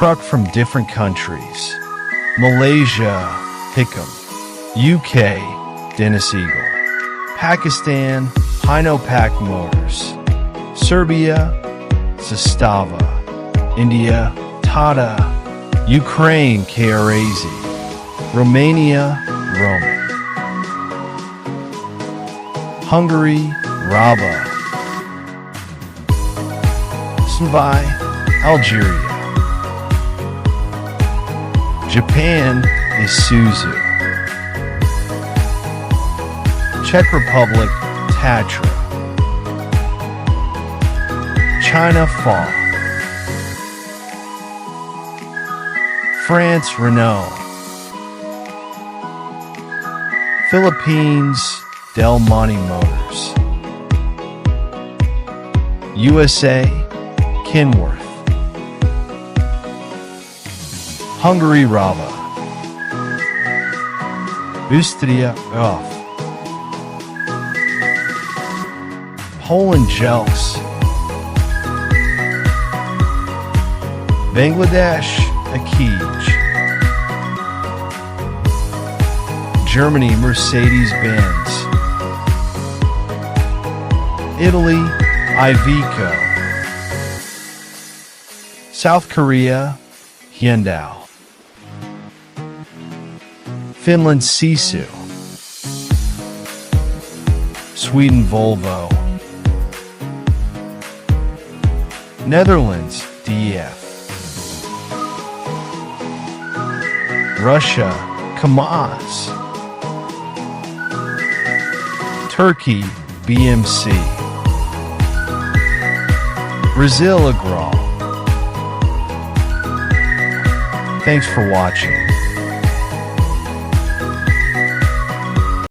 truck from different countries. Malaysia, Hickam. UK, Dennis Eagle. Pakistan, Hinopak Motors. Serbia, Zastava. India, Tata. Ukraine, KRAZ. Romania, Roman. Hungary, Raba. Slovai, Algeria. Japan, Isuzu. Czech Republic, Tatra. China, Fa. France, Renault. Philippines, Del Monte Motors. USA, Kenworth. Hungary, Raba. Austria, Off. Poland, Jelks. Bangladesh, Akij. Germany, Mercedes-Benz. Italy, Iveco. South Korea, Hyundai. Finland, Sisu. Sweden, Volvo. Netherlands, DF. Russia, Kamaz. Turkey, BMC. Brazil, Agral. Thanks for watching.